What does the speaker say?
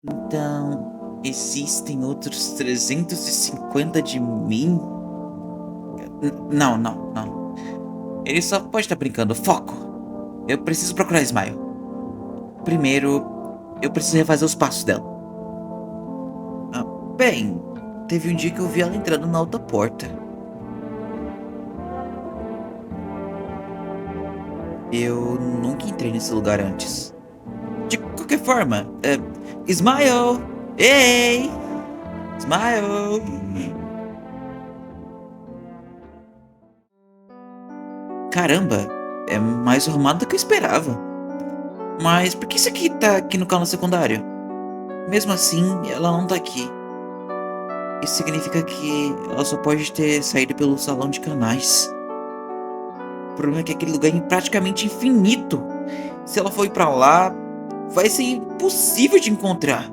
Então, existem outros 350 de mim? Não, não, não. Ele só pode estar brincando. Foco! Eu preciso procurar Smile. Primeiro, eu preciso refazer os passos dela. Ah, bem, teve um dia que eu vi ela entrando na outra porta. Eu nunca entrei nesse lugar antes. De qualquer forma, Smile! Ei! Smile! Caramba, é mais arrumado do que eu esperava. Mas por que isso aqui tá aqui no canal secundário? Mesmo assim, ela não tá aqui. Isso significa que ela só pode ter saído pelo salão de canais. O problema é que aquele lugar é praticamente infinito. Se ela for ir pra lá, vai ser impossível de encontrar.